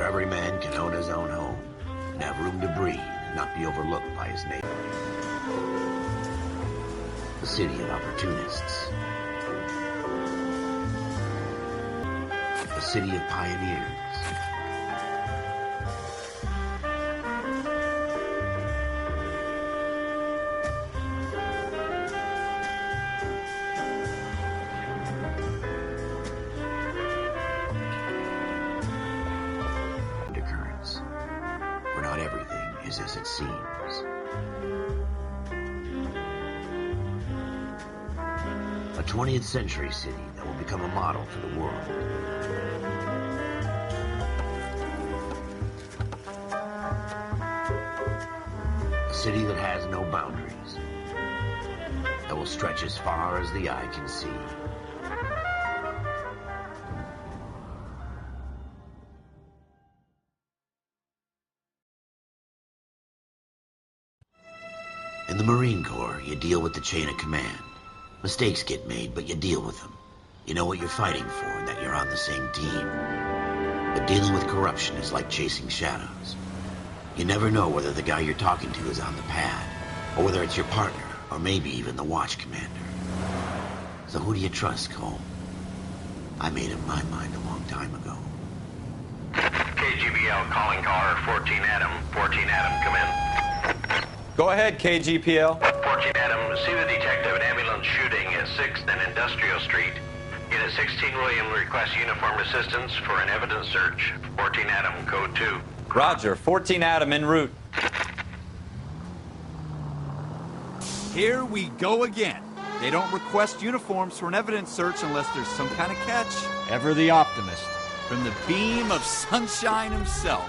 every man can own his own home and have room to breathe and not be overlooked by his neighbor. A city of opportunists. A city of pioneers. Undercurrents, where not everything is as it seems. A 20th century city that will become a model for the world. A city that has no boundaries, that will stretch as far as the eye can see. In the Marine Corps, you deal with the chain of command. Mistakes get made, but you deal with them. You know what you're fighting for and that you're on the same team. But dealing with corruption is like chasing shadows. You never know whether the guy you're talking to is on the pad, or whether it's your partner, or maybe even the watch commander. So who do you trust, Cole? I made up my mind a long time ago. KGBL calling caller 14 Adam. 14 Adam, come in. Go ahead, KGPL. 14 Adam, see the detective in ambulance shooting at 6th and Industrial Street. Unit 16 William requests uniformed assistance for an evidence search. 14 Adam, code 2. Roger, 14 Adam en route. Here we go again. They don't request uniforms for an evidence search unless there's some kind of catch. Ever the optimist. From the beam of sunshine himself.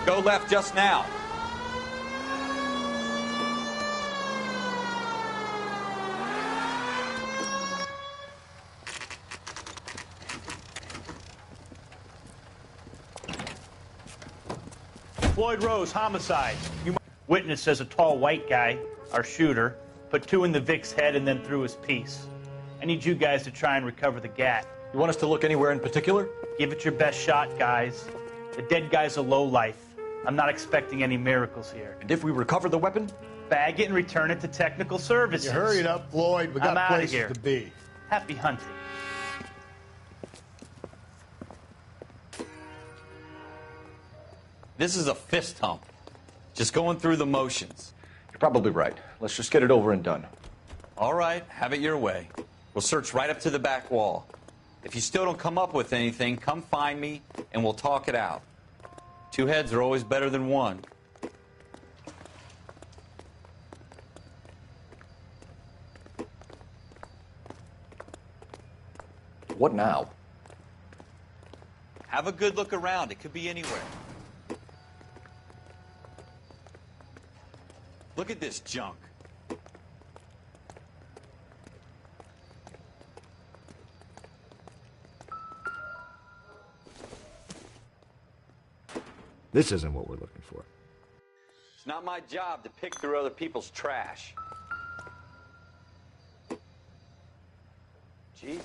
Go left just now. Floyd Rose, homicide. Witness says a tall white guy, our shooter, put 2 in the Vic's head and then threw his piece. I need you guys to try and recover the gat. You want us to look anywhere in particular? Give it your best shot, guys. The dead guy's a lowlife. I'm not expecting any miracles here. And if we recover the weapon? Bag it and return it to technical services. You hurry it up, Floyd. We got places to be. Happy hunting. This is a fist hump. Just going through the motions. You're probably right. Let's just get it over and done. All right, have it your way. We'll search right up to the back wall. If you still don't come up with anything, come find me and we'll talk it out. 2 heads are always better than 1. What now? Have a good look around. It could be anywhere. Look at this junk. This isn't what we're looking for. It's not my job to pick through other people's trash. Jesus.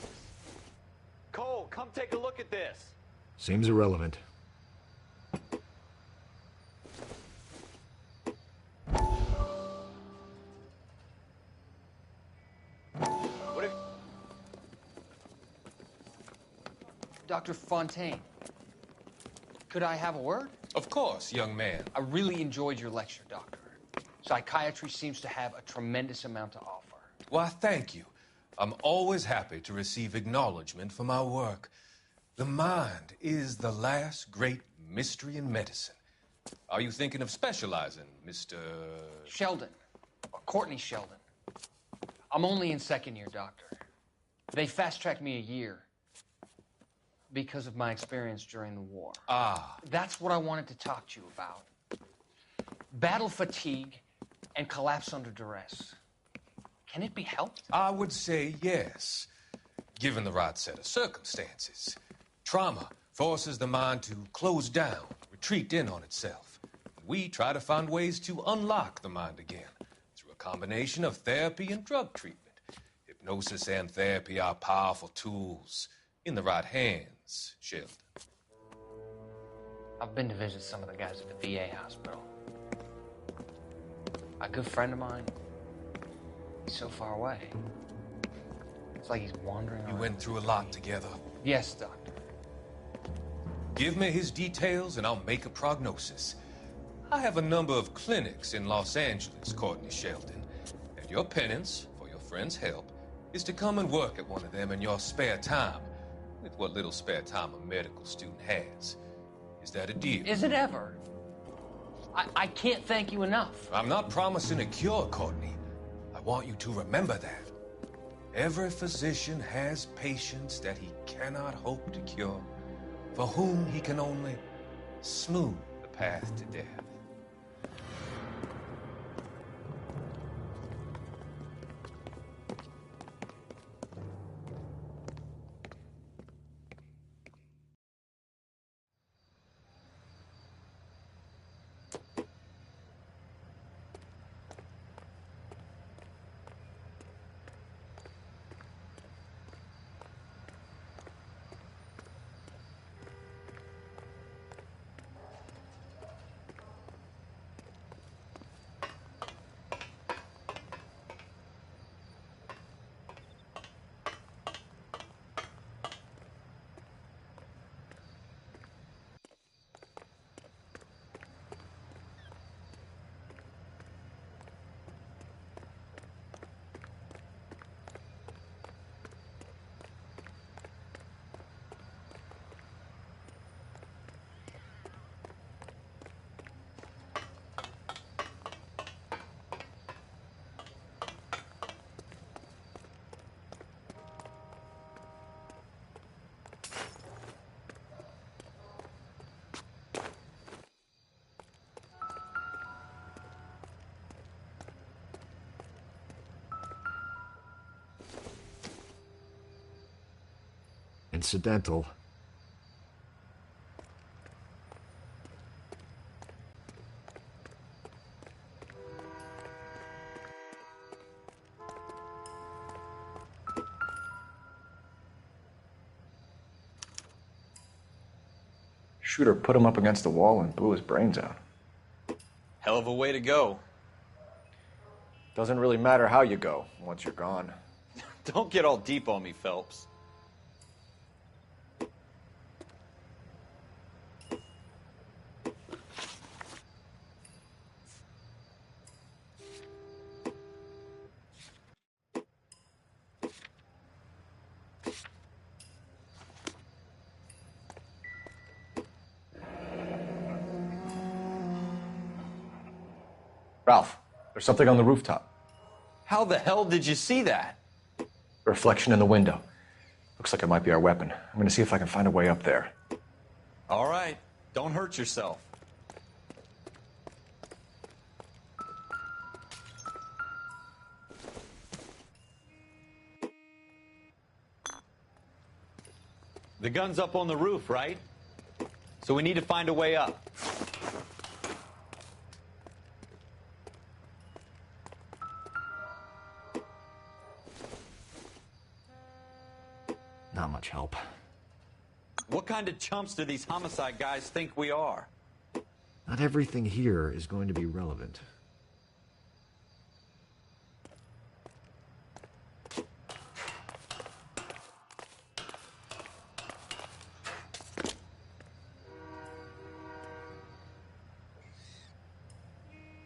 Cole, come take a look at this. Seems irrelevant. What if... Dr. Fontaine, could I have a word? Of course, young man. I really enjoyed your lecture, Doctor. Psychiatry seems to have a tremendous amount to offer. Why, thank you. I'm always happy to receive acknowledgement for my work. The mind is the last great mystery in medicine. Are you thinking of specializing, Mr. Sheldon, or Courtney Sheldon. I'm only in 2nd year, Doctor. They fast-tracked me a year because of my experience during the war. Ah. That's what I wanted to talk to you about. Battle fatigue and collapse under duress. Can it be helped? I would say yes, given the right set of circumstances. Trauma forces the mind to close down, retreat in on itself. We try to find ways to unlock the mind again through a combination of therapy and drug treatment. Hypnosis and therapy are powerful tools. in the right hands, Sheldon. I've been to visit some of the guys at the VA hospital. A good friend of mine, he's so far away. It's like he's wandering around. You went through a lot together. Yes, Doctor. Give me his details and I'll make a prognosis. I have a number of clinics in Los Angeles, Courtney Sheldon, and your penance, for your friend's help, is to come and work at one of them in your spare time, with what little spare time a medical student has. Is that a deal? Is it ever? I can't thank you enough. I'm not promising a cure, Courtney. I want you to remember that. Every physician has patients that he cannot hope to cure, for whom he can only smooth the path to death. Incidental. Shooter put him up against the wall and blew his brains out. Hell of a way to go. Doesn't really matter how you go once you're gone. Don't get all deep on me, Phelps. Ralph, there's something on the rooftop. How the hell did you see that? Reflection in the window. Looks like it might be our weapon. I'm gonna see if I can find a way up there. All right. Don't hurt yourself. The gun's up on the roof, right? So we need to find a way up. Not much help. What kind of chumps do these homicide guys think we are? Not everything here is going to be relevant.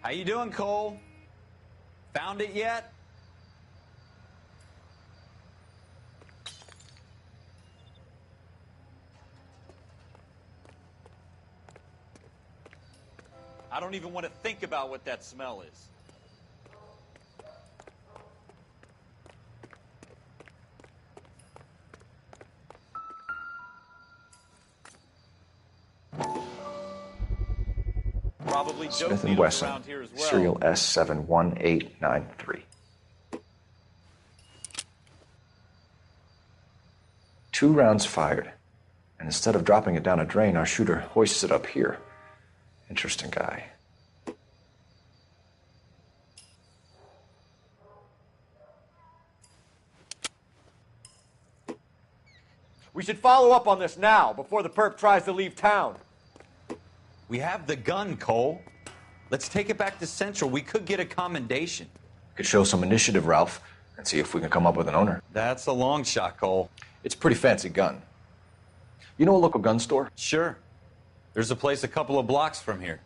How you doing, Cole? Found it yet? I don't even want to think about what that smell is. Probably Smith dope & needles Wesson, around here as well. serial S71893. 2 rounds fired, and instead of dropping it down a drain, our shooter hoists it up here. Interesting guy. We should follow up on this now, before the perp tries to leave town. We have the gun, Cole. Let's take it back to Central. We could get a commendation. Could show some initiative, Ralph, and see if we can come up with an owner. That's a long shot, Cole. It's a pretty fancy gun. You know a local gun store? Sure. There's a place a couple of blocks from here.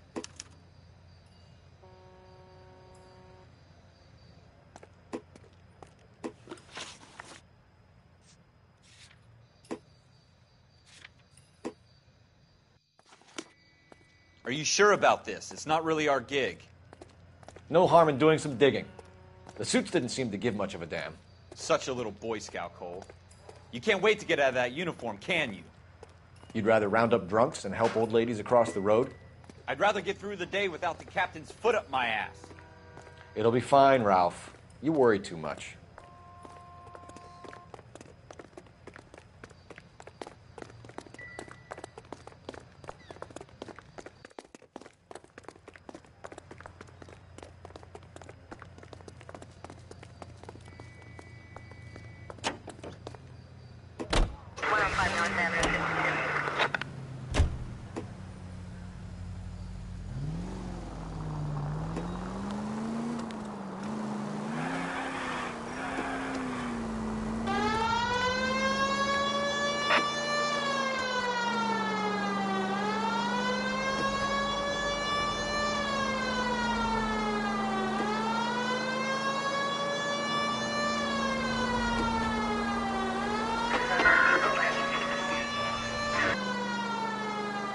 Are you sure about this? It's not really our gig. No harm in doing some digging. The suits didn't seem to give much of a damn. Such a little Boy Scout, Cole. You can't wait to get out of that uniform, can you? You'd rather round up drunks and help old ladies across the road? I'd rather get through the day without the captain's foot up my ass. It'll be fine, Ralph. You worry too much.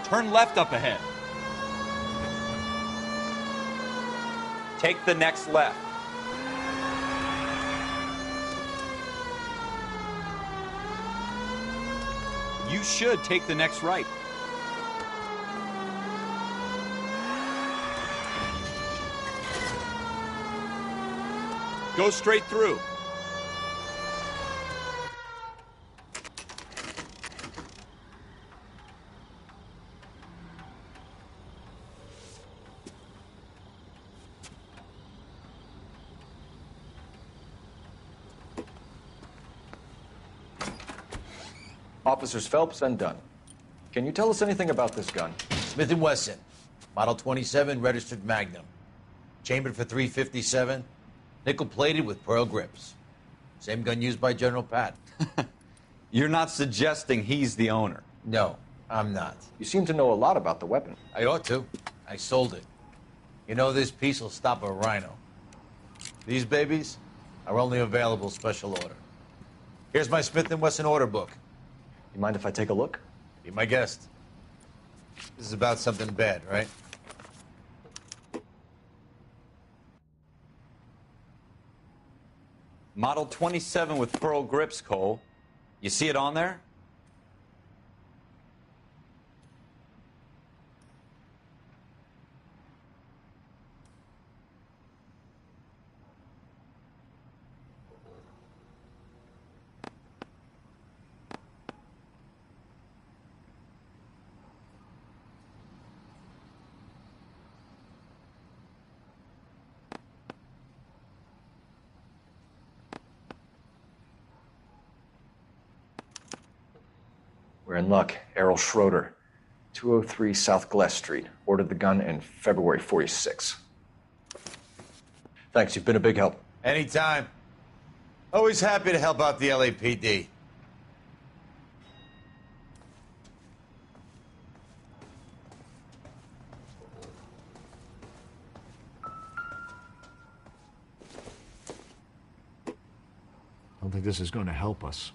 Turn left up ahead. Take the next left. You should take the next right. Go straight through. Officers Phelps and Dunn. Can you tell us anything about this gun? Smith & Wesson, Model 27, registered Magnum. Chambered for .357, nickel-plated with pearl grips. Same gun used by General Patton. You're not suggesting he's the owner? No, I'm not. You seem to know a lot about the weapon. I ought to. I sold it. You know, this piece will stop a rhino. These babies are only available special order. Here's my Smith & Wesson order book. You mind if I take a look? Be my guest. This is about something bad, right? Model 27 with pearl grips, Cole. You see it on there? We're in luck. Errol Schroeder, 203 South Glass Street. Ordered the gun in February '46. Thanks, you've been a big help. Anytime. Always happy to help out the LAPD. I don't think this is going to help us.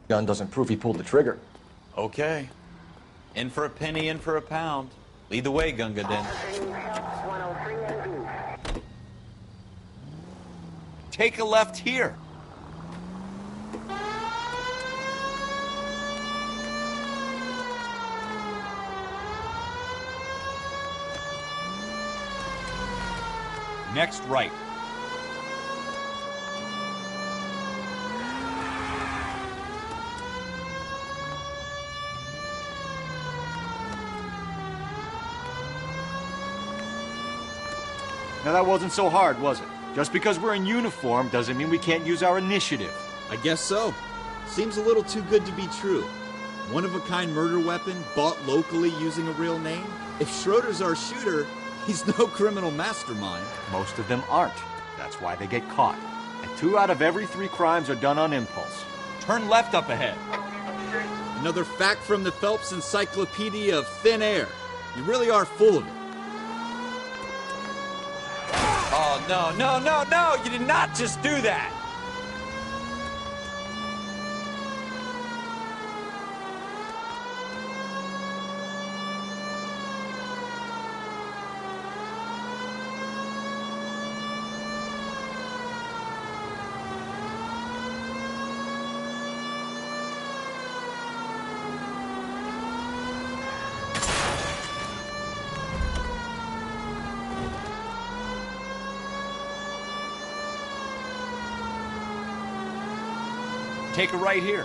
Gun doesn't prove he pulled the trigger. Okay. In for a penny, in for a pound. Lead the way, Gunga Din. Take a left here. Next right. Now that wasn't so hard, was it? Just because we're in uniform doesn't mean we can't use our initiative. I guess so. Seems a little too good to be true. One-of-a-kind murder weapon bought locally using a real name? If Schroeder's our shooter, he's no criminal mastermind. Most of them aren't. That's why they get caught. And 2 out of every 3 crimes are done on impulse. Turn left up ahead. Another fact from the Phelps Encyclopedia of Thin Air. You really are full of it. Oh, no, no, no, no! You did not just do that! Take a right here.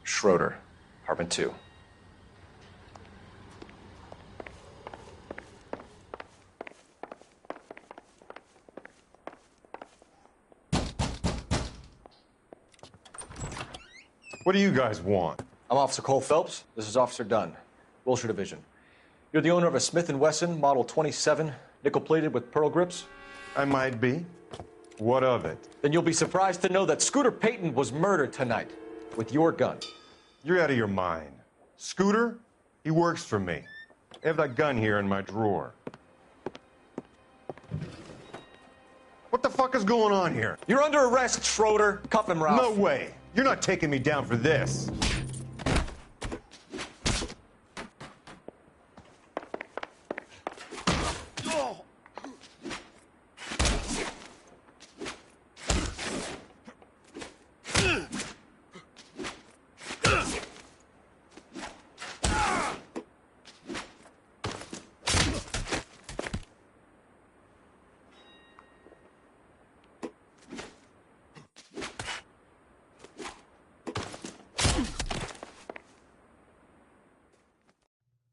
Schroeder, apartment 2. What do you guys want? I'm Officer Cole Phelps. This is Officer Dunn, Wilshire Division. You're the owner of a Smith & Wesson Model 27, nickel-plated with pearl grips? I might be. What of it? Then you'll be surprised to know that Scooter Payton was murdered tonight with your gun. You're out of your mind. Scooter? He works for me. I have that gun here in my drawer. What the fuck is going on here? You're under arrest, Schroeder. Cuff him, Ralph. No way. You're not taking me down for this.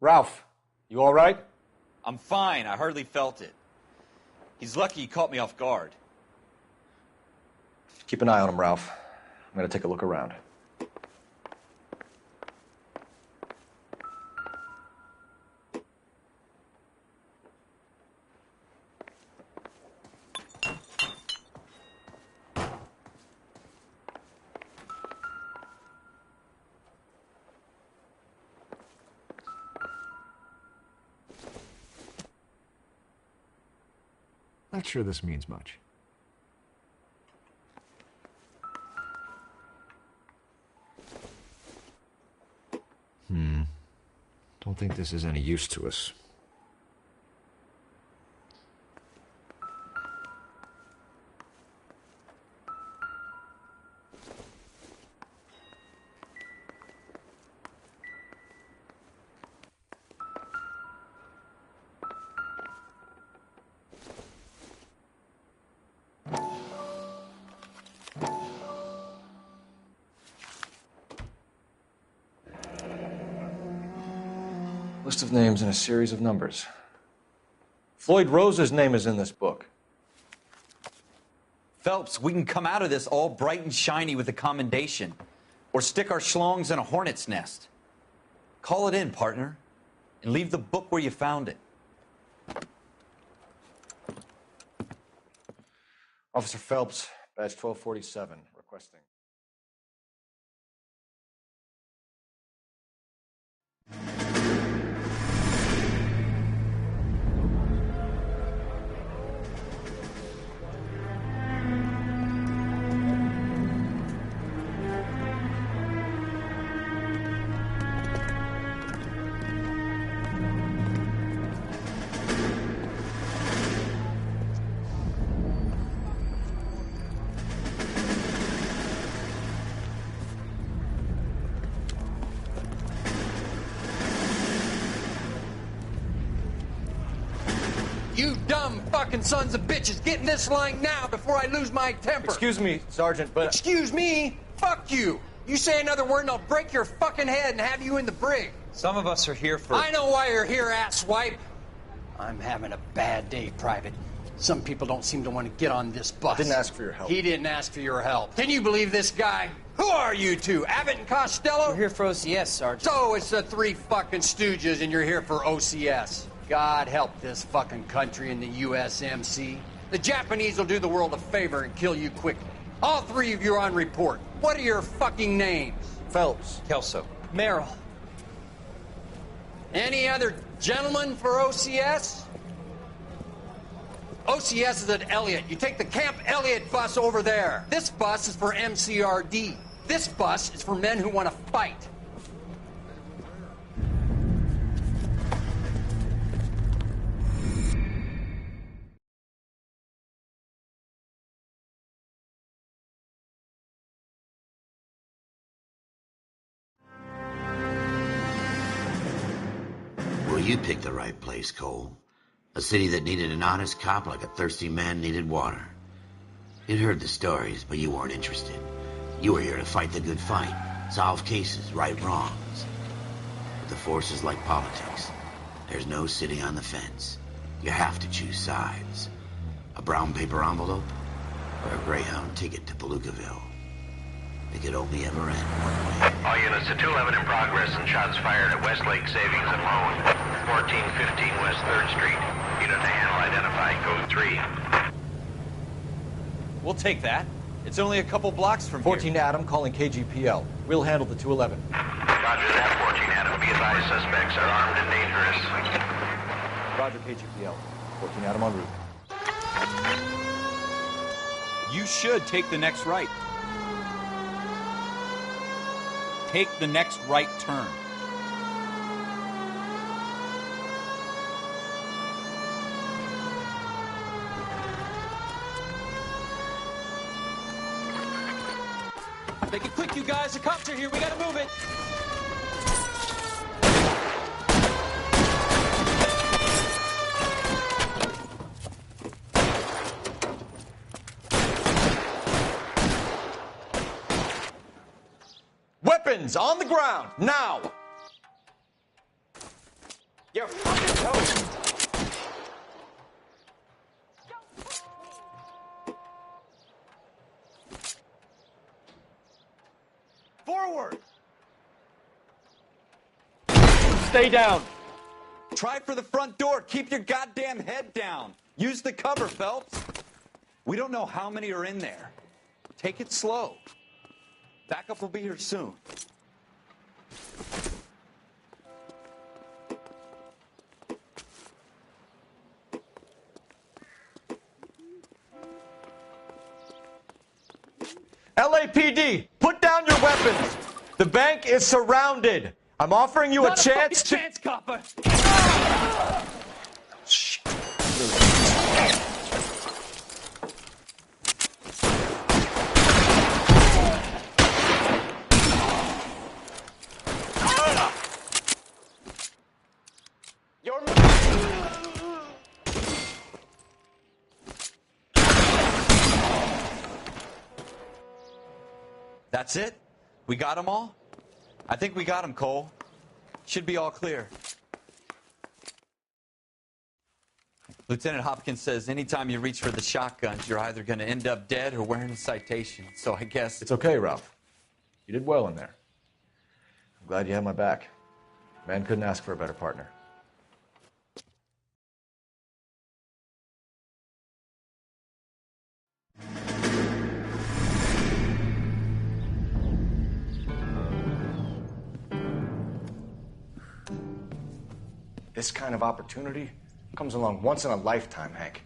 Ralph, you all right? I'm fine. I hardly felt it. He's lucky he caught me off guard. Keep an eye on him, Ralph. I'm going to take a look around. Not sure this means much. Don't think this is any use to us. List of names and a series of numbers. Floyd Rose's name is in this book. Phelps, we can come out of this all bright and shiny with a commendation. Or stick our schlongs in a hornet's nest. Call it in, partner. And leave the book where you found it. Officer Phelps, badge 1247, requesting. You dumb fucking sons of bitches, get in this line now before I lose my temper. Excuse me, Sergeant, but... Excuse me? Fuck you. You say another word and I'll break your fucking head and have you in the brig. Some of us are here for... I know why you're here, asswipe. I'm having a bad day, Private. Some people don't seem to want to get on this bus. I didn't ask for your help. He didn't ask for your help. Can you believe this guy? Who are you two? Abbott and Costello? We're here for OCS, Sergeant. So it's the three fucking stooges and you're here for OCS. God help this fucking country and the USMC. The Japanese will do the world a favor and kill you quickly. All three of you are on report. What are your fucking names? Phelps. Kelso. Merrill. Any other gentlemen for OCS? OCS is at Elliott. You take the Camp Elliott bus over there. This bus is for MCRD. This bus is for men who want to fight. Well, you picked the right place, Cole. A city that needed an honest cop like a thirsty man needed water. You'd heard the stories, but you weren't interested. You were here to fight the good fight, solve cases, right wrongs. But the force is like politics. There's no sitting on the fence. You have to choose sides. A brown paper envelope or a Greyhound ticket to Palookaville. It could only ever end one way. All units to 211 in progress and shots fired at Westlake Savings and Loan, 1415 West 3rd Street. Unit to handle identified, code 3. We'll take that. It's only a couple blocks from 14 Adam calling KGPL. We'll handle the 211. Roger that, 14 Adam. Be advised, suspects are armed and dangerous. Roger, KGPL. 14 Adam en route. You should take the next right. Take the next right turn. Make it quick, you guys. The cops are here. We gotta move it. Weapons on the ground, now! You're fucking toast! Forward! Stay down. Try for the front door. Keep your goddamn head down. Use the cover, Phelps. We don't know how many are in there. Take it slow. Backup will be here soon. LAPD, put down your weapons. The bank is surrounded. I'm offering you a chance to... chance, copper. That's it? We got them all? I think we got them, Cole. Should be all clear. Lieutenant Hopkins says anytime you reach for the shotguns, you're either going to end up dead or wearing a citation. So I guess... It's okay, Ralph. You did well in there. I'm glad you had my back. Man couldn't ask for a better partner. This kind of opportunity comes along once in a lifetime, Hank.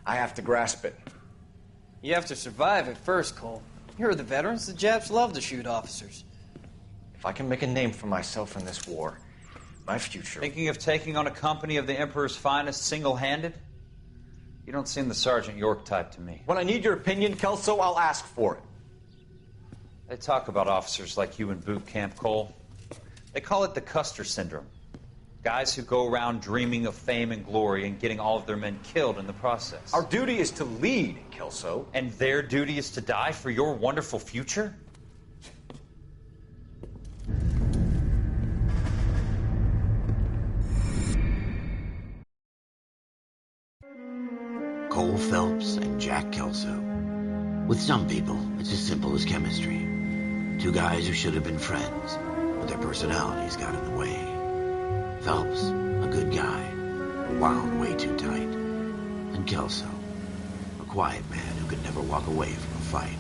I have to grasp it. You have to survive it first, Cole. Here are the veterans. The Japs love to shoot officers. If I can make a name for myself in this war, my future... Thinking of taking on a company of the Emperor's finest single-handed? You don't seem the Sergeant York type to me. When I need your opinion, Kelso, I'll ask for it. They talk about officers like you in boot camp, Cole. They call it the Custer syndrome. Guys who go around dreaming of fame and glory and getting all of their men killed in the process. Our duty is to lead, Kelso. And their duty is to die for your wonderful future? Cole Phelps and Jack Kelso. With some people, it's as simple as chemistry. Two guys who should have been friends, but their personalities got in the way. Phelps, a good guy, wound way too tight. And Kelso, a quiet man who could never walk away from a fight.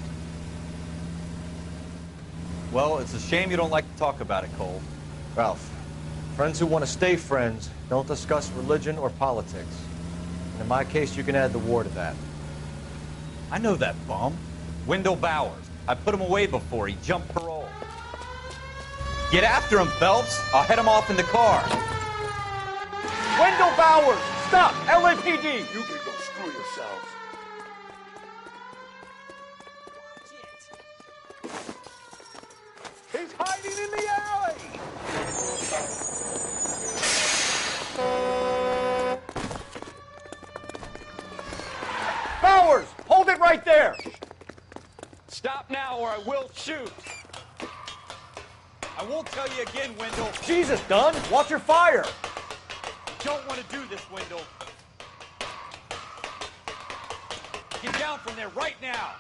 Well, it's a shame you don't like to talk about it, Cole. Ralph, friends who want to stay friends don't discuss religion or politics. And in my case, you can add the war to that. I know that bum. Wendell Bowers. I put him away before. He jumped parole. Get after him, Phelps. I'll head him off in the car. Wendell Bowers! Stop! LAPD! You can go screw yourselves. He's hiding in the alley! Bowers! Hold it right there! Stop now or I will shoot. I won't tell you again, Wendell. Jesus, Dunn! Watch your fire! Don't want to do this, Wendell. Get down from there right now.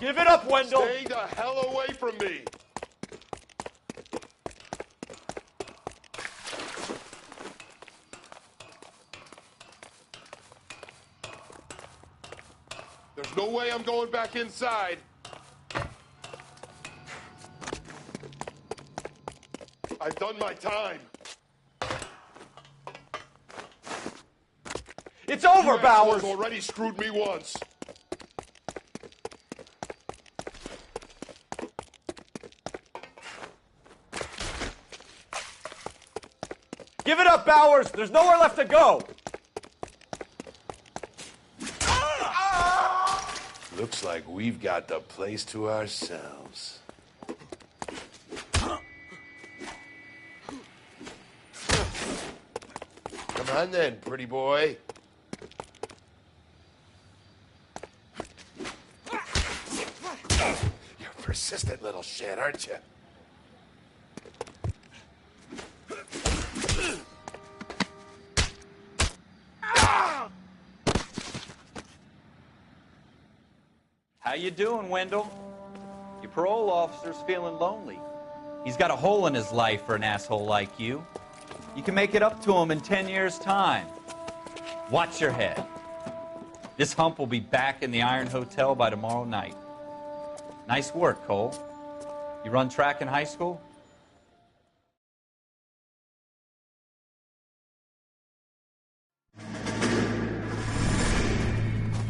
Give it up, Wendell! Stay the hell away from me! There's no way I'm going back inside. I've done my time. It's over, You Bowers! assholes already screwed me once. Give it up, Bowers! There's nowhere left to go! Looks like we've got the place to ourselves. Come on then, pretty boy. You're a persistent little shit, aren't you? How you doing, Wendell? Your parole officer's feeling lonely. He's got a hole in his life for an asshole like you. You can make it up to him in 10 years' time. Watch your head. This hump will be back in the Iron Hotel by tomorrow night. Nice work, Cole. You run track in high school?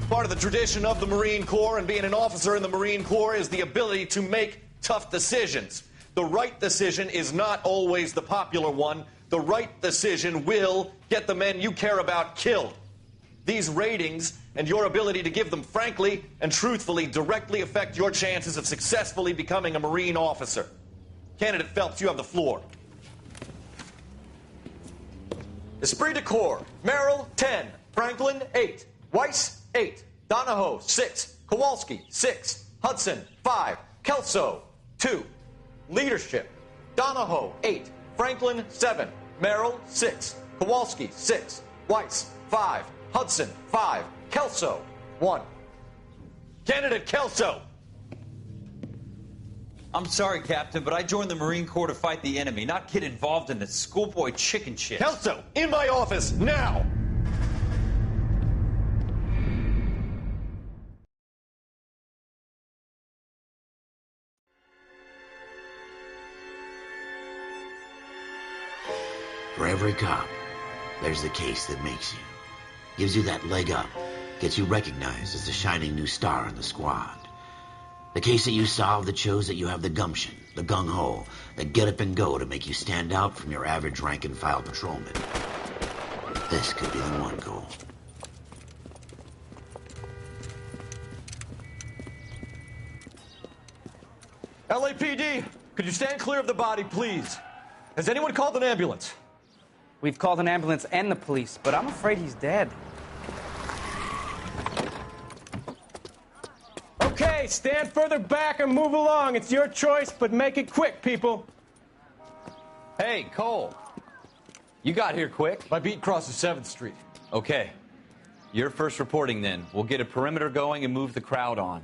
Part of the tradition of the Marine Corps and being an officer in the Marine Corps is the ability to make tough decisions. The right decision is not always the popular one. The right decision will get the men you care about killed. These ratings and your ability to give them frankly and truthfully directly affect your chances of successfully becoming a Marine officer. Candidate Phelps, you have the floor. Esprit de Corps, Merrill, 10. Franklin, 8. Weiss, 8. Donahoe, 6. Kowalski, 6. Hudson, 5. Kelso, 2. Leadership, Donahoe, 8. Franklin, 7. Merrill, 6. Kowalski, 6. Weiss, 5. Hudson, 5. Kelso, 1. Candidate Kelso! I'm sorry, Captain, but I joined the Marine Corps to fight the enemy, not get involved in this schoolboy chicken shit. Kelso, in my office, now! For every cop, there's the case that makes you. Gives you that leg up. Gets you recognized as the shining new star in the squad. The case that you solve that shows that you have the gumption, the gung-ho, the get up and go to make you stand out from your average rank-and-file patrolman. This could be the one, Cole. LAPD, could you stand clear of the body, please? Has anyone called an ambulance? We've called an ambulance and the police, but I'm afraid he's dead. Okay, stand further back and move along. It's your choice, but make it quick, people. Hey, Cole. You got here quick. My beat crosses 7th Street. Okay. You're first reporting then. We'll get a perimeter going and move the crowd on.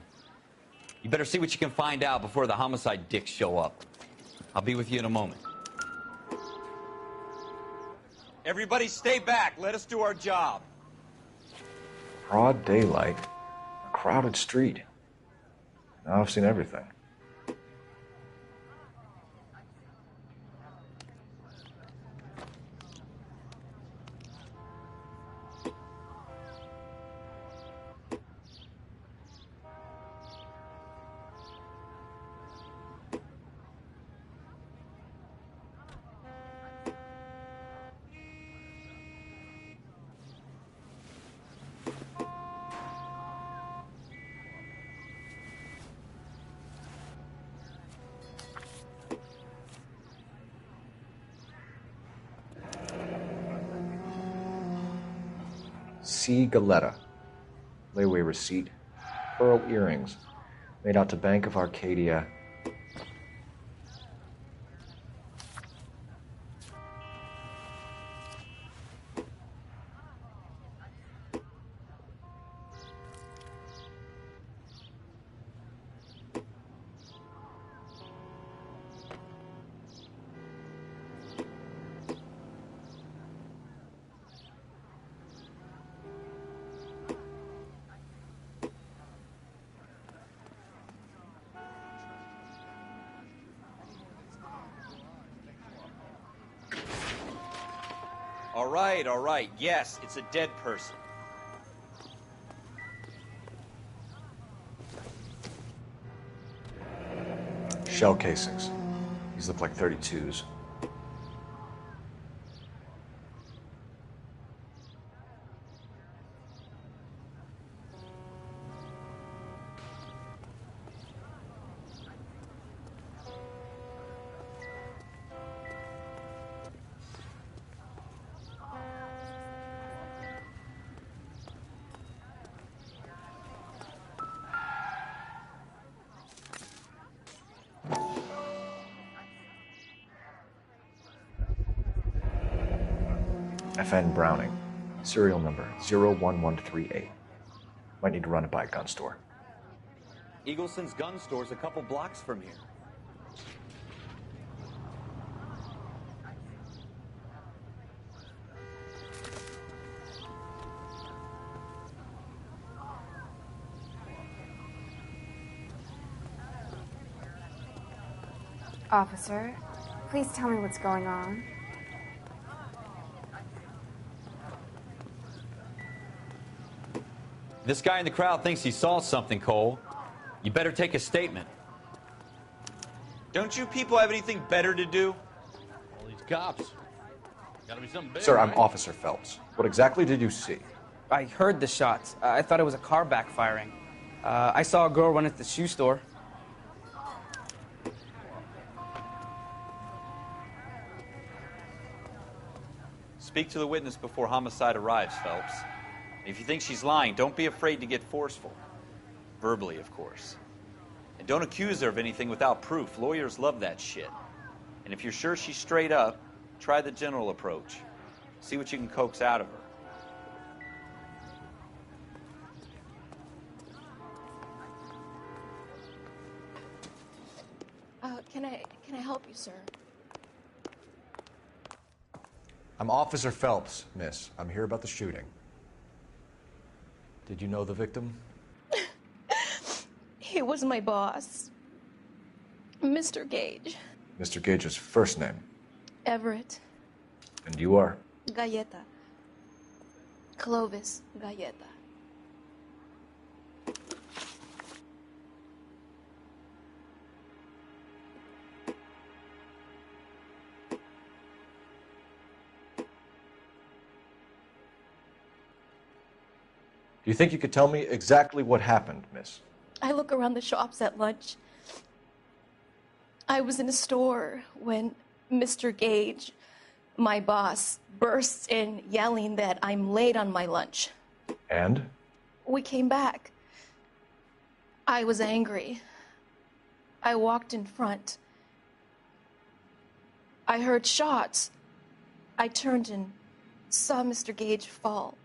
You better see what you can find out before the homicide dicks show up. I'll be with you in a moment. Everybody stay back. Let us do our job. Broad daylight, a crowded street. Now I've seen everything. C. Galetta. Layaway receipt. Pearl earrings. Made out to Bank of Arcadia. All right. Yes, it's a dead person. Shell casings. These look like 32s. FN Browning, serial number 01138. Might need to run it by a gun store. Eagleson's gun store's a couple blocks from here. Officer, please tell me what's going on. This guy in the crowd thinks he saw something, Cole. You better take a statement. Don't you people have anything better to do? All these cops. Gotta be something big. Sir, I'm right? Officer Phelps. What exactly did you see? I heard the shots. I thought it was a car backfiring. I saw a girl run at the shoe store. Speak to the witness before homicide arrives, Phelps. If you think she's lying, don't be afraid to get forceful. Verbally, of course. And don't accuse her of anything without proof. Lawyers love that shit. And if you're sure she's straight up, Try the general approach. See what you can coax out of her. Can I help you, sir? I'm Officer Phelps, miss. I'm here about the shooting. Did you know the victim? He was my boss, Mr. Gage. Mr. Gage's first name. Everett. And you are? Galleta. Clovis Galleta. Do you think you could tell me exactly what happened, miss? I look around the shops at lunch. I was in a store when Mr. Gage, my boss, bursts in yelling that I'm late on my lunch. And? We came back. I was angry. I walked in front. I heard shots. I turned and saw Mr. Gage fall.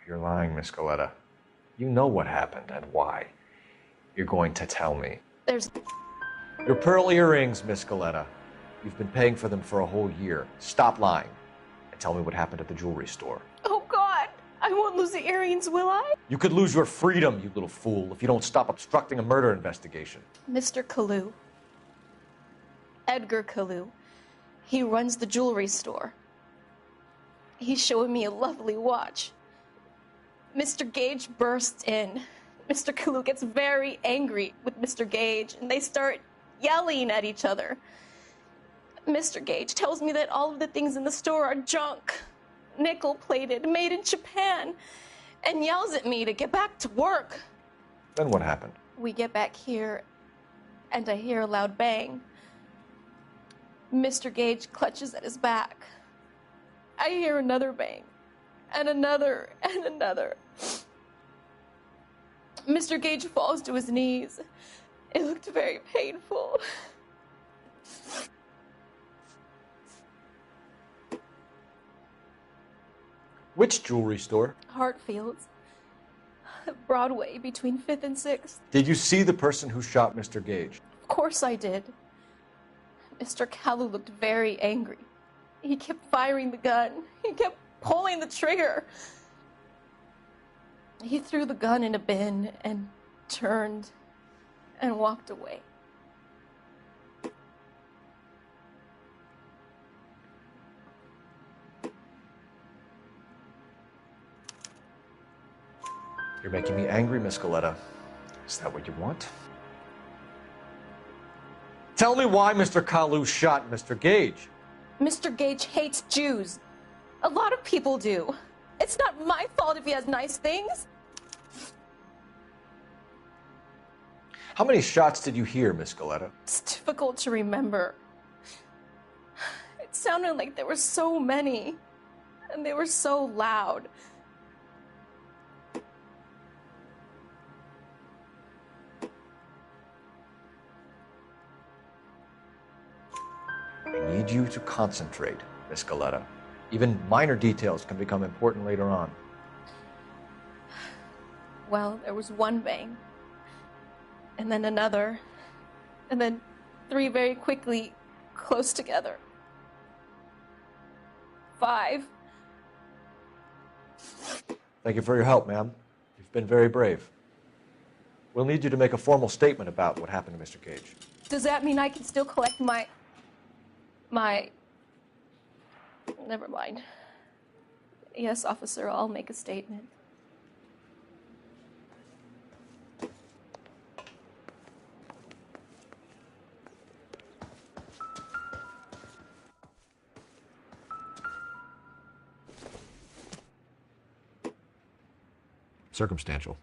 You're lying, Miss Galleta. You know what happened and why. You're going to tell me. There's... Your pearl earrings, Miss Galleta. You've been paying for them for a whole year. Stop lying and tell me what happened at the jewelry store. Oh, God! I won't lose the earrings, will I? You could lose your freedom, you little fool, if you don't stop obstructing a murder investigation. Mr. Kalu. Edgar Kalu. He runs the jewelry store. He's showing me a lovely watch. Mr. Gage bursts in. Mr. Kalu gets very angry with Mr. Gage, and they start yelling at each other. Mr. Gage tells me that all of the things in the store are junk, nickel-plated, made in Japan, and yells at me to get back to work. Then what happened? We get back here, and I hear a loud bang. Mr. Gage clutches at his back. I hear another bang, and another, and another. Mr. Gage falls to his knees. It looked very painful. Which jewelry store? Hartfield's. Broadway, between 5th and 6th. Did you see the person who shot Mr. Gage? Of course I did. Mr. Kalu looked very angry. He kept firing the gun. He kept pulling the trigger. He threw the gun in a bin and turned and walked away. You're making me angry, Miss Galleta. Is that what you want? Tell me why Mr. Kalu shot Mr. Gage. Mr. Gage hates Jews. A lot of people do. It's not my fault if he has nice things. How many shots did you hear, Miss Galleta? It's difficult to remember. It sounded like there were so many, and they were so loud. I need you to concentrate, Miss Galleta. Even minor details can become important later on. Well, there was one bang, and then another, and then 3 very quickly, close together. 5. Thank you for your help, ma'am. You've been very brave. We'll need you to make a formal statement about what happened to Mr. Gage. Does that mean I can still collect my... Never mind. Yes, officer, I'll make a statement. Circumstantial.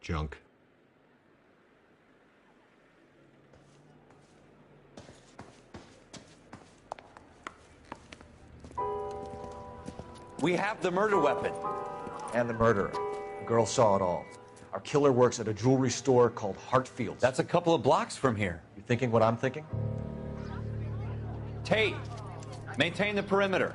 Junk. We have the murder weapon. And the murderer. The girl saw it all. Our killer works at a jewelry store called Hartfield's. That's a couple of blocks from here. You thinking what I'm thinking? Tate, maintain the perimeter.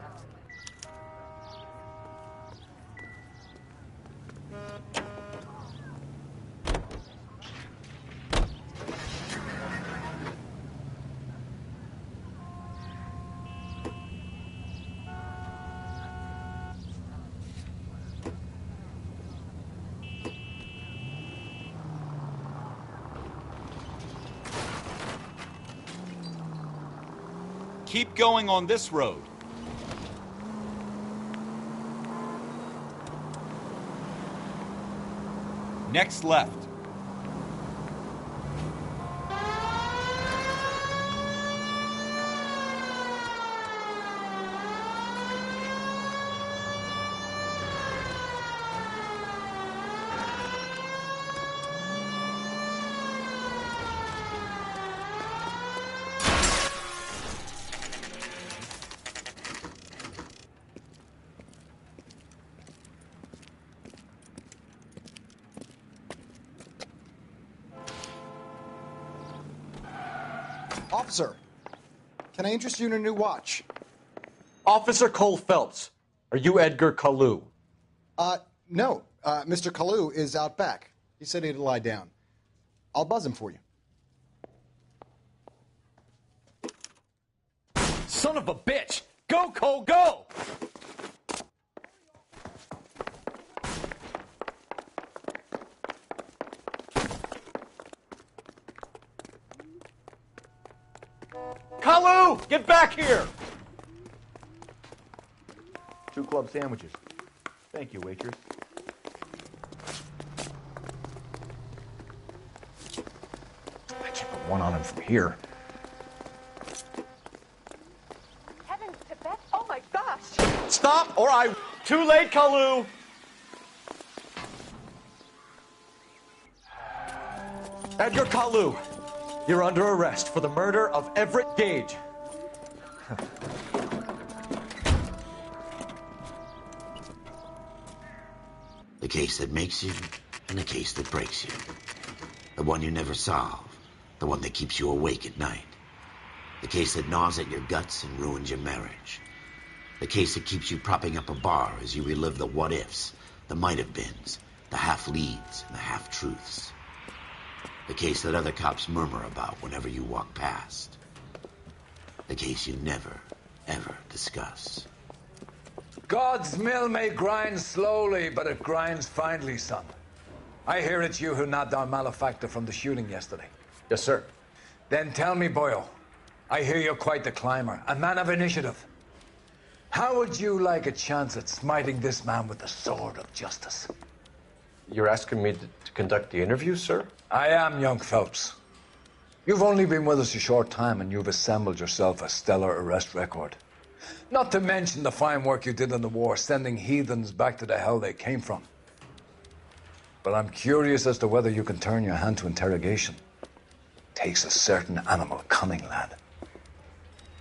Keep going on this road. Next left. Officer, can I interest you in a new watch? Officer Cole Phelps, are you Edgar Kalu? No. Mr. Kalu is out back. He said he'd lie down. I'll buzz him for you. Son of a bitch! Go, Cole, go! Kalu, get back here! 2 club sandwiches. Thank you, waitress. I can't put one on him from here. Heavens to Beth! Oh my gosh! Stop, or I... Too late, Kalu! Edgar Kalu, you're under arrest for the murder of Everett Gage. The case that makes you and the case that breaks you. The one you never solve. The one that keeps you awake at night. The case that gnaws at your guts and ruins your marriage. The case that keeps you propping up a bar as you relive the what-ifs, the might-have-beens, the half-leads, and the half-truths. The case that other cops murmur about whenever you walk past. The case you never, ever discuss. God's mill may grind slowly, but it grinds finely, son. I hear it's you who nabbed our malefactor from the shooting yesterday. Yes, sir. Then tell me, Boyle, I hear you're quite the climber, a man of initiative. How would you like a chance at smiting this man with the sword of justice? You're asking me to conduct the interview, sir? I am, young Phelps. You've only been with us a short time, and you've assembled yourself a stellar arrest record. Not to mention the fine work you did in the war, sending heathens back to the hell they came from. But I'm curious as to whether you can turn your hand to interrogation. Takes a certain animal cunning, lad.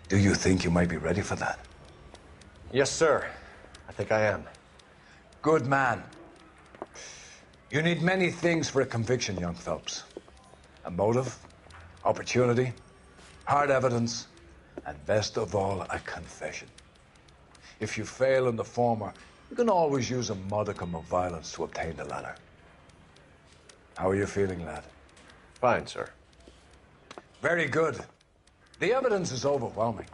Do you think you might be ready for that? Yes, sir. I think I am. Good man. You need many things for a conviction, young Phelps. A motive, opportunity, hard evidence, and best of all, a confession. If you fail in the former, you can always use a modicum of violence to obtain the latter. How are you feeling, lad? Fine, sir. Very good. The evidence is overwhelming.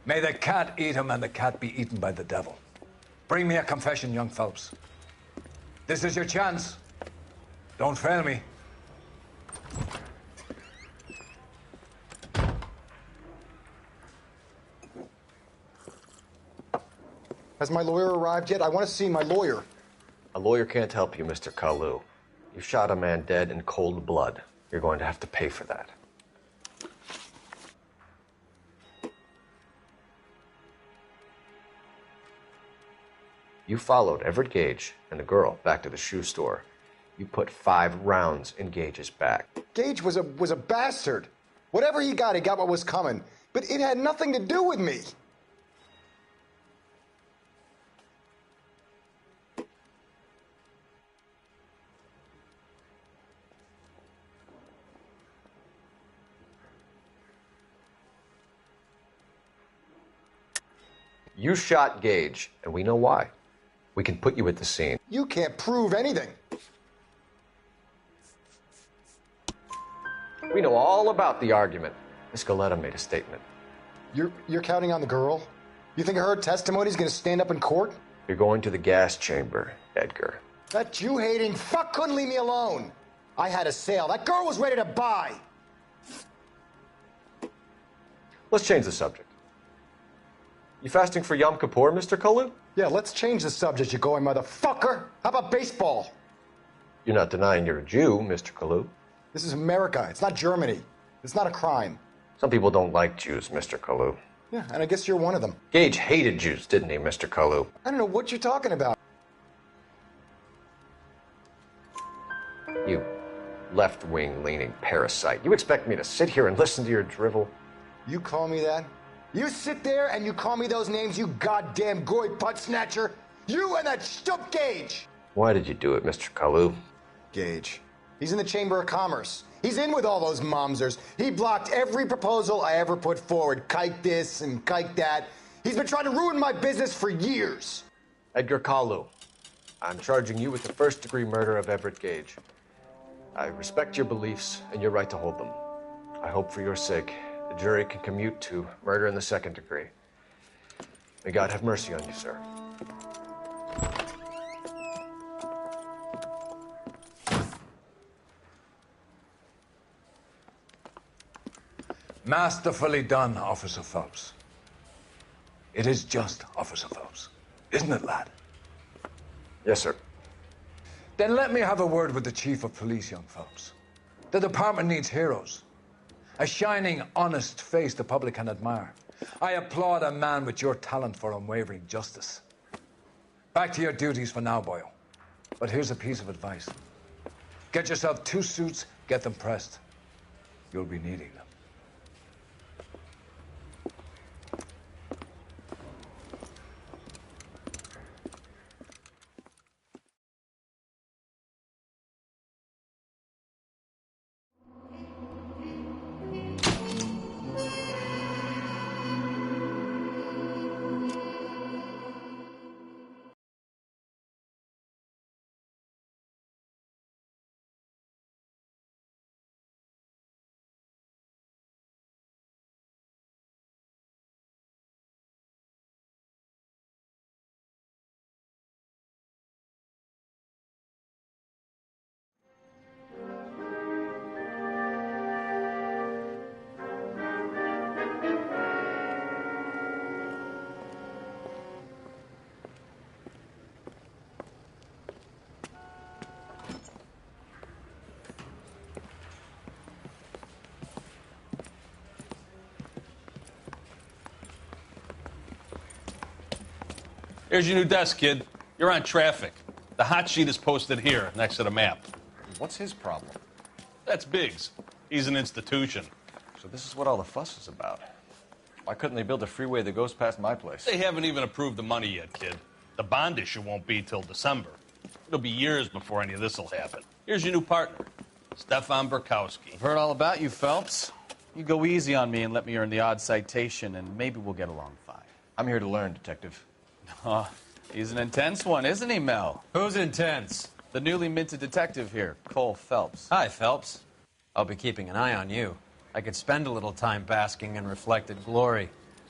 May the cat eat him and the cat be eaten by the devil. Bring me a confession, young Phelps. This is your chance. Don't fail me. Has my lawyer arrived yet? I want to see my lawyer. A lawyer can't help you, Mr. Kalu. You shot a man dead in cold blood. You're going to have to pay for that. You followed Everett Gage and the girl back to the shoe store. You put 5 rounds in Gage's back. Gage was a bastard. Whatever he got what was coming. But it had nothing to do with me. You shot Gage, and we know why. We can put you at the scene. You can't prove anything. We know all about the argument. Miss Galetta made a statement. You're counting on the girl? You think her testimony's gonna stand up in court? You're going to the gas chamber, Edgar. That Jew-hating fuck couldn't leave me alone. I had a sale. That girl was ready to buy. Let's change the subject. You fasting for Yom Kippur, Mr. Kalu? Yeah, let's change the subject, you going motherfucker. How about baseball? You're not denying you're a Jew, Mr. Kalu. This is America. It's not Germany. It's not a crime. Some people don't like Jews, Mr. Kalu. Yeah, and I guess you're one of them. Gage hated Jews, didn't he, Mr. Kalu? I don't know what you're talking about. You left-wing leaning parasite. You expect me to sit here and listen to your drivel? You call me that? You sit there and you call me those names, you goddamn goy butt snatcher? You and that stup Gage! Why did you do it, Mr. Kalu? Gage. He's in the Chamber of Commerce. He's in with all those momsers. He blocked every proposal I ever put forward. Kike this and kike that. He's been trying to ruin my business for years. Edgar Kalu, I'm charging you with the first-degree murder of Everett Gage. I respect your beliefs and your right to hold them. I hope for your sake the jury can commute to murder in the second degree. May God have mercy on you, sir. Masterfully done, Officer Phelps. It is just, Officer Phelps. Isn't it, lad? Yes, sir. Then let me have a word with the Chief of Police, young Phelps. The department needs heroes. A shining, honest face the public can admire. I applaud a man with your talent for unwavering justice. Back to your duties for now, Boyle. But here's a piece of advice. Get yourself 2 suits, get them pressed. You'll be needing them. Here's your new desk, kid. You're on traffic. The hot sheet is posted here, next to the map. What's his problem? That's Biggs. He's an institution. So this is what all the fuss is about. Why couldn't they build a freeway that goes past my place? They haven't even approved the money yet, kid. The bond issue won't be till December. It'll be years before any of this will happen. Here's your new partner, Stefan Burkowski. I've heard all about you, Phelps. You go easy on me and let me earn the odd citation, and maybe we'll get along fine. I'm here to learn, Detective. He's an intense one, isn't he, Mel? Who's intense? The newly minted detective here, Cole Phelps. Hi, Phelps. I'll be keeping an eye on you. I could spend a little time basking in reflected glory.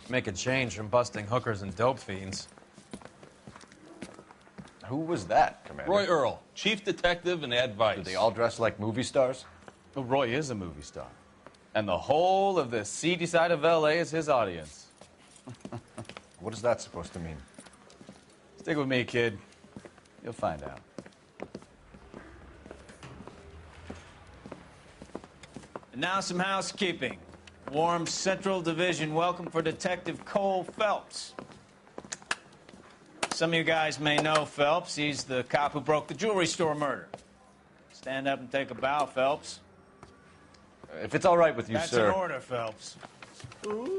Make a change from busting hookers and dope fiends. Who was that, Commander? Roy Earl, chief detective and advice. Do they all dress like movie stars? Well, Roy is a movie star. And the whole of the seedy side of L.A. is his audience. What is that supposed to mean? Stick with me, kid. You'll find out. And now some housekeeping. Warm Central Division welcome for Detective Cole Phelps. Some of you guys may know Phelps. He's the cop who broke the jewelry store murder. Stand up and take a bow, Phelps. If it's all right with you, That's sir. That's an order, Phelps.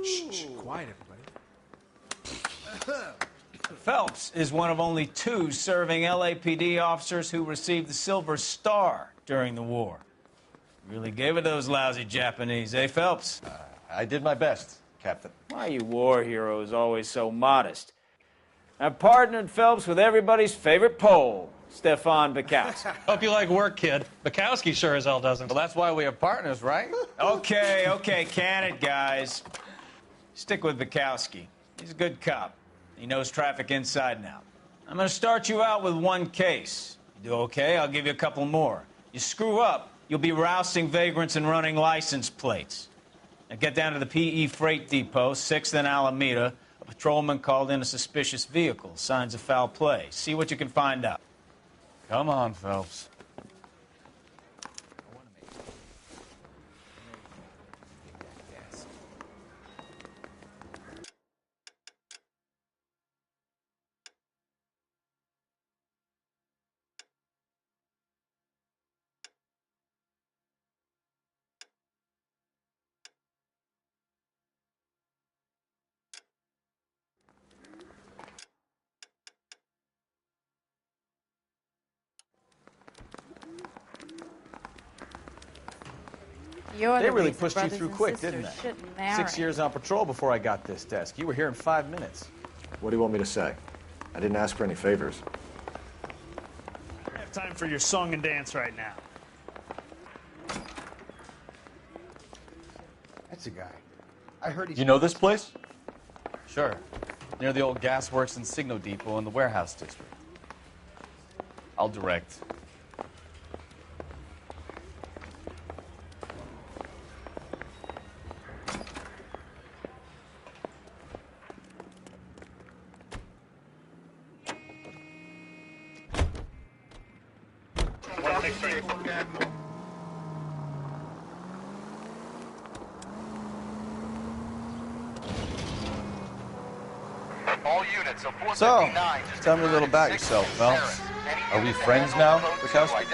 Shh, quiet, everybody. Phelps is one of only 2 serving LAPD officers who received the Silver Star during the war. Really gave it those lousy Japanese, eh, Phelps? I did my best, Captain. Why are you war heroes always so modest? I've partnered Phelps with everybody's favorite Pole, Stefan Bukowski. Hope you like work, kid. Bukowski sure as hell doesn't. Well, that's why we have partners, right? Okay, can it, guys. Stick with Bukowski. He's a good cop. He knows traffic inside and out. I'm going to start you out with 1 case. You do okay, I'll give you a couple more. You screw up, you'll be rousting vagrants and running license plates. Now get down to the PE Freight Depot, 6th and Alameda. A patrolman called in a suspicious vehicle. Signs of foul play. See what you can find out. Come on, Phelps. They really pushed you through quick, didn't they? 6 years on patrol before I got this desk. You were here in 5 minutes. What do you want me to say? I didn't ask for any favors. I don't have time for your song and dance right now. That's a guy. I heard he's... You know this place? Sure. Near the old gasworks and Signo Depot in the warehouse district. I'll direct. So, tell me a little about yourself, Phelps. Are we friends now, Bukowski?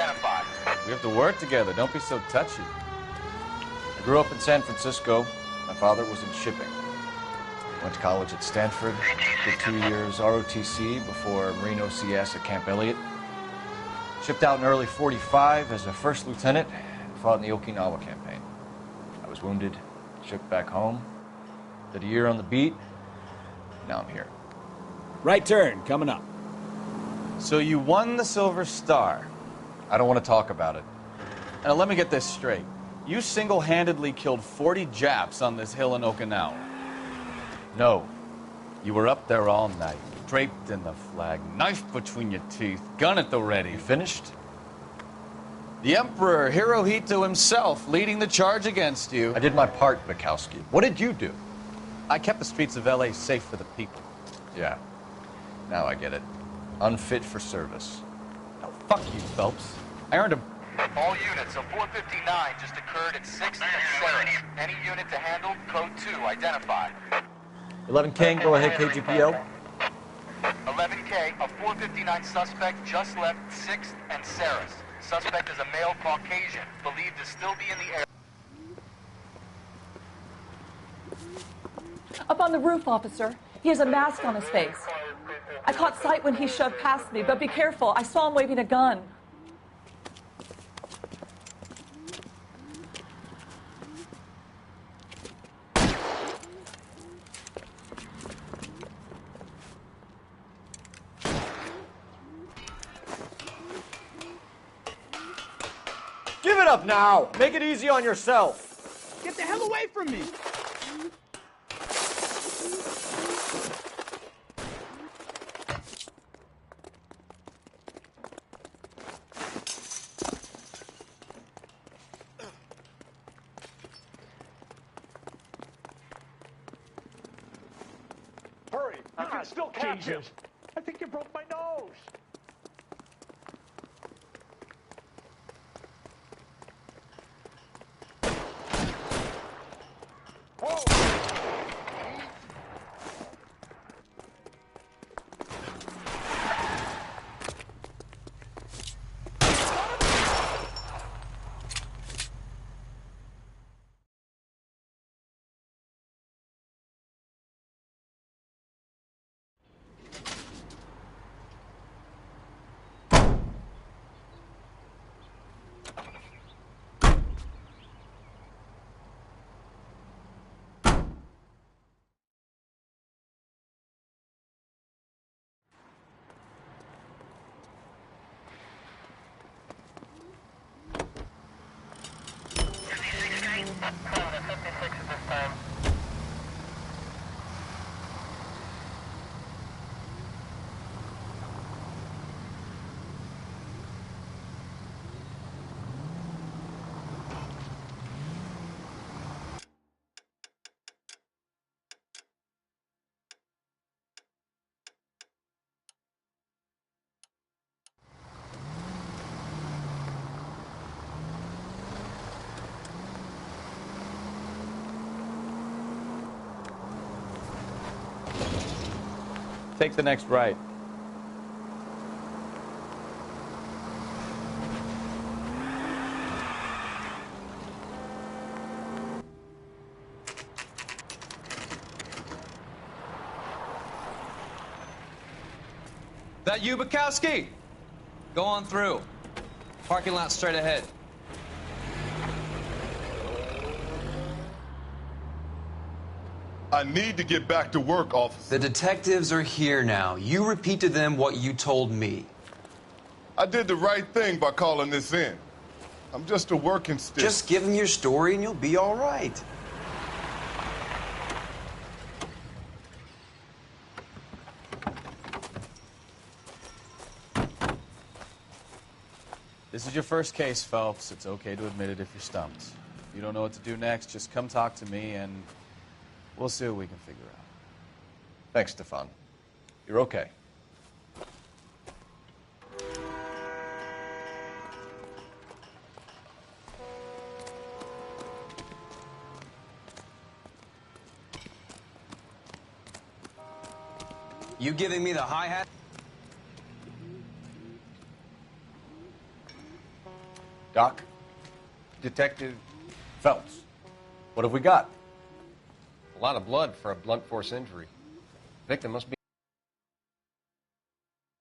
We have to work together. Don't be so touchy. I grew up in San Francisco. My father was in shipping. Went to college at Stanford. Did 2 years ROTC before Marine OCS at Camp Elliott. Shipped out in early '45 as a first lieutenant. Fought in the Okinawa campaign. I was wounded. Shipped back home. Did a year on the beat. Now I'm here. Right turn, coming up. So you won the Silver Star. I don't want to talk about it. Now let me get this straight. You single-handedly killed 40 Japs on this hill in Okinawa. No. You were up there all night, draped in the flag, knife between your teeth, gun at the ready. You finished? The Emperor Hirohito himself leading the charge against you. I did my part, Bukowski. What did you do? I kept the streets of L.A. safe for the people. Yeah. Now I get it. Unfit for service. Now, fuck you, Phelps. I earned a... All units, a 459 just occurred at 6th and Sarah. Any unit to handle, code 2, identified. 11K, go ahead, KGPL. 11K, a 459 suspect just left 6th and Sarah's. Suspect is a male Caucasian, believed to still be in the air. Up on the roof, officer. He has a mask on his face. I caught sight when he shoved past me, but be careful. I saw him waving a gun. Give it up now! Make it easy on yourself! Get the hell away from me! Hurry! You can still catch him! I think you broke my nose. Take the next right. That you, Bukowski? Go on through. Parking lot straight ahead. I need to get back to work, officer. The detectives are here now. You repeat to them what you told me. I did the right thing by calling this in. I'm just a working stick. Just give them your story and you'll be all right. This is your first case, Phelps. It's okay to admit it if you're stumped. If you don't know what to do next, just come talk to me and we'll see what we can figure out. Thanks, Stefan. You're okay. You giving me the hi-hat? Doc? Detective Phelps. What have we got? A lot of blood for a blunt force injury. Victim must be